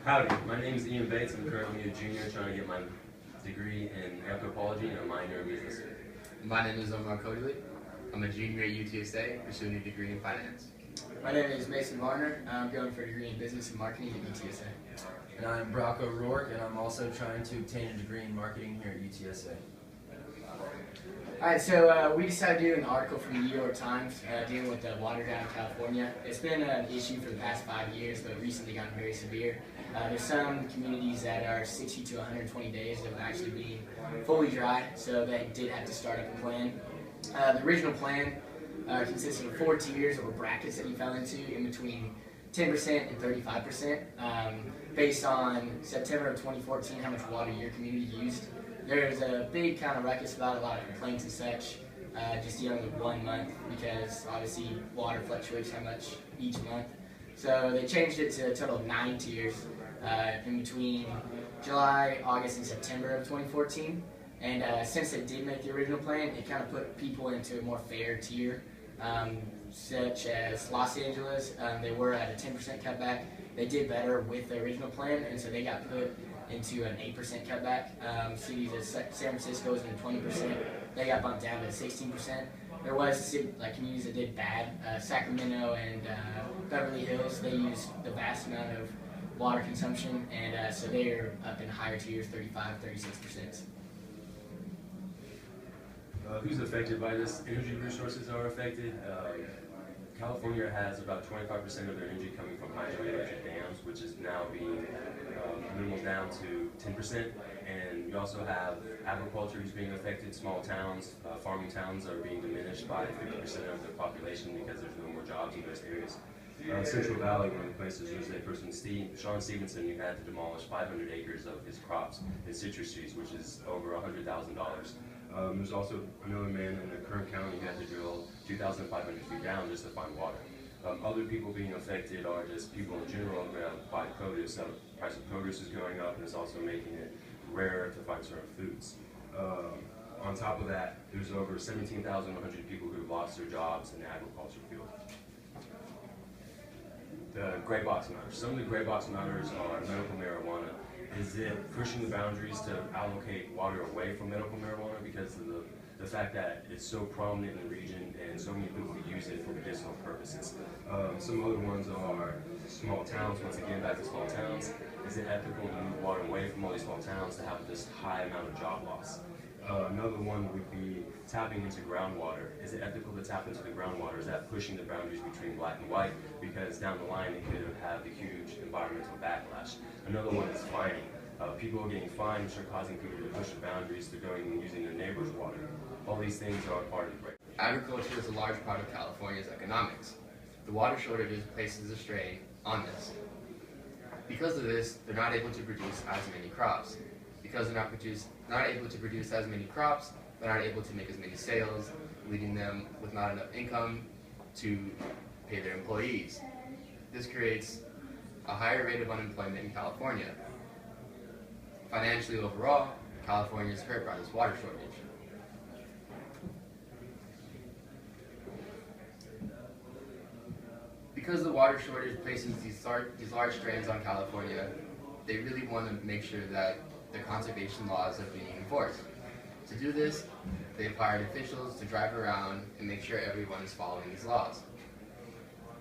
Howdy, my name is Ian Bates. I'm currently a junior trying to get my degree in anthropology and a minor in business. My name is Omar Kodili. I'm a junior at UTSA pursuing a degree in finance. My name is Mason Varner. I'm going for a degree in business and marketing at UTSA. And I'm Brock O'Rourke, and I'm also trying to obtain a degree in marketing here at UTSA. Alright, so we decided to do an article from the New York Times dealing with the water down in California. It's been an issue for the past 5 years, but recently gotten very severe. There's some communities that are 60 to 120 days of actually being fully dry, so they did have to start up a plan. The original plan consisted of 4 tiers or brackets that you fell into in between 10% and 35%, based on September of 2014, how much water your community used. There's a big kind of ruckus about a lot of complaints and such, just dealing with 1 month, because obviously water fluctuates how much each month. So they changed it to a total of 9 tiers in between July, August, and September of 2014. And since they did make the original plan, it kind of put people into a more fair tier, such as Los Angeles. They were at a 10% cutback. They did better with the original plan, and so they got put into an 8% cutback. Cities as San Francisco was in 20%. They got bumped down to 16%. There was communities that did bad. Sacramento and Beverly Hills, they used the vast amount of water consumption, and so they're up in higher tiers, 35, 36%. Who's affected by this? Energy resources are affected. California has about 25% of their energy coming from hydroelectric dams, which is now being minimal down to 10%. And you also have agriculture is being affected. Small towns, farming towns are being diminished by 50% of their population because there's no more jobs in those areas. Central Valley, one of the places was a person, Sean Stevenson, who had to demolish 500 acres of his crops and citrus trees, which is over $100,000. There's also another man in the current county who had to drill 2,500 feet down just to find water. Other people being affected are just people in general by produce. So the price of produce is going up, and it's also making it rarer to find certain foods. On top of that, there's over 17,100 people who have lost their jobs in the agriculture field. The gray box matters. Some of the gray box matters are medical marijuana. Is it pushing the boundaries to allocate water away from medical marijuana because of the fact that it's so prominent in the region and so many people use it for medicinal purposes? Some other ones are small towns. Once again, back to small towns. Is it ethical to move water away from all these small towns to have this high amount of job loss? Another one would be tapping into groundwater. Is it ethical to tap into the groundwater? Is that pushing the boundaries between black and white? Because down the line it could have a huge environmental backlash. Another one is fining. People are getting fined, which are causing people to push the boundaries to going and using their neighbor's water. All these things are part of the break. Agriculture is a large part of California's economics. The water shortages places a strain on this. Because of this, they're not able to produce as many crops. Because they're not able to produce as many crops, they're not able to make as many sales, leaving them with not enough income to pay their employees. This creates a higher rate of unemployment in California. Financially overall, California is hurt by this water shortage. Because the water shortage places these large strains on California, they really want to make sure that the conservation laws are being enforced. To do this, they've hired officials to drive around and make sure everyone is following these laws.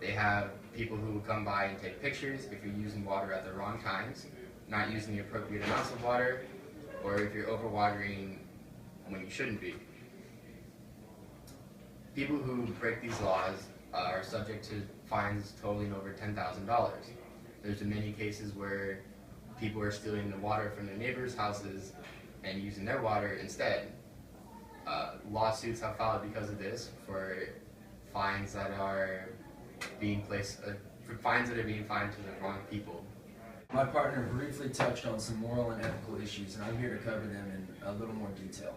They have people who will come by and take pictures if you're using water at the wrong times, not using the appropriate amounts of water, or if you're overwatering when you shouldn't be. People who break these laws are subject to fines totaling over $10,000. There's been many cases where people are stealing the water from their neighbors' houses and using their water instead. Lawsuits have filed because of this for fines that are being fined to the wrong people. My partner briefly touched on some moral and ethical issues, and I'm here to cover them in a little more detail.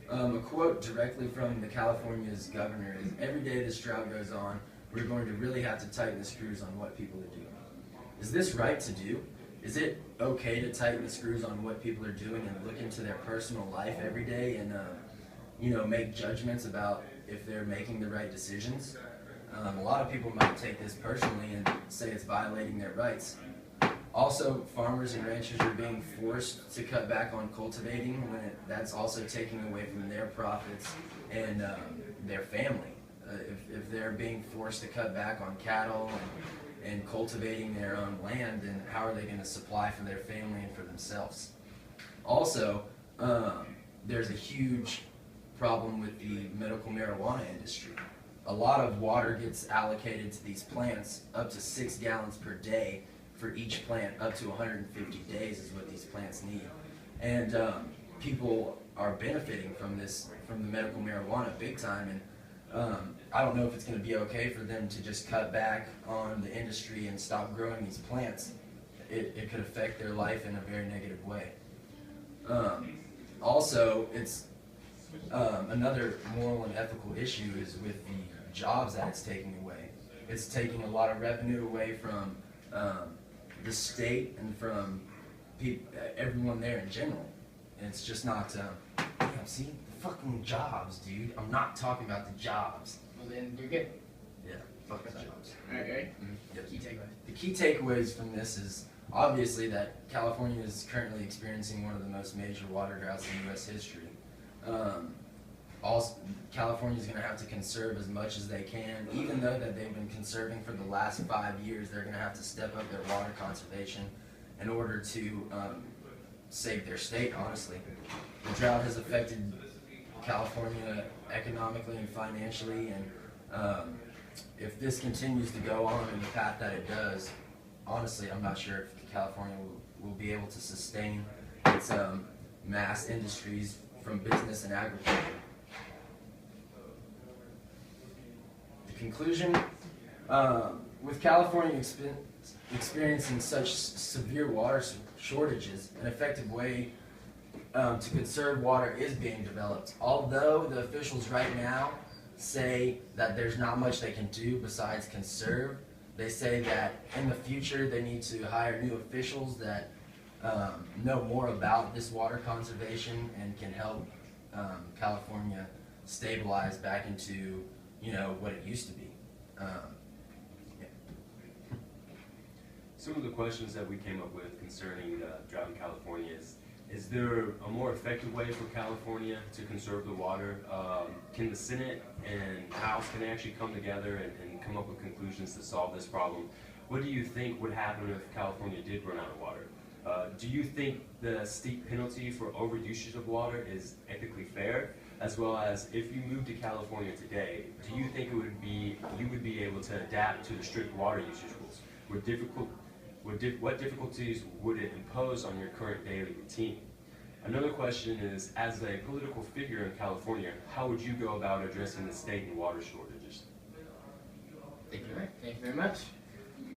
A quote directly from the California's governor is, "Every day this drought goes on, we're going to really have to tighten the screws on what people are doing." Is this right to do? Is it okay to tighten the screws on what people are doing and look into their personal life every day and make judgments about if they're making the right decisions? A lot of people might take this personally and say it's violating their rights. Also, farmers and ranchers are being forced to cut back on cultivating when that's also taking away from their profits and their family. If they're being forced to cut back on cattle and cultivating their own land, then how are they going to supply for their family and for themselves? Also, there's a huge problem with the medical marijuana industry. A lot of water gets allocated to these plants, up to 6 gallons per day for each plant, up to 150 days is what these plants need. And people are benefiting from this, from the medical marijuana big time. And I don't know if it's going to be okay for them to just cut back on the industry and stop growing these plants. It could affect their life in a very negative way. Also, it's another moral and ethical issue is with the jobs that it's taking away. It's taking a lot of revenue away from the state and from everyone there in general. And it's just not, see, the fucking jobs, dude. I'm not talking about the jobs. Well, then you're good. Yeah, fuck the jobs. Alright, ready? Yep. Key takeaways. The key takeaways from this is obviously that California is currently experiencing one of the most major water droughts in U.S. history. Also, California is going to have to conserve as much as they can. Even though that they've been conserving for the last 5 years, they're going to have to step up their water conservation in order to save their state, honestly. The drought has affected California economically and financially, and if this continues to go on in the path that it does, honestly, I'm not sure if California will be able to sustain its mass industries from business and agriculture. The conclusion, with California experiencing such severe water shortages, an effective way to conserve water is being developed. Although the officials right now say that there's not much they can do besides conserve, they say that in the future they need to hire new officials that know more about this water conservation and can help California stabilize back into, you know, what it used to be. Yeah. Some of the questions that we came up with concerning the drought in California is there a more effective way for California to conserve the water? Can the Senate and House, can they actually come together and come up with conclusions to solve this problem? What do you think would happen if California did run out of water? Do you think the steep penalty for overusage of water is ethically fair? As well as, if you moved to California today, do you think you would be able to adapt to the strict water usage rules? What difficulties would it impose on your current daily routine? Another question is, as a political figure in California, how would you go about addressing the state and water shortages? Thank you very much.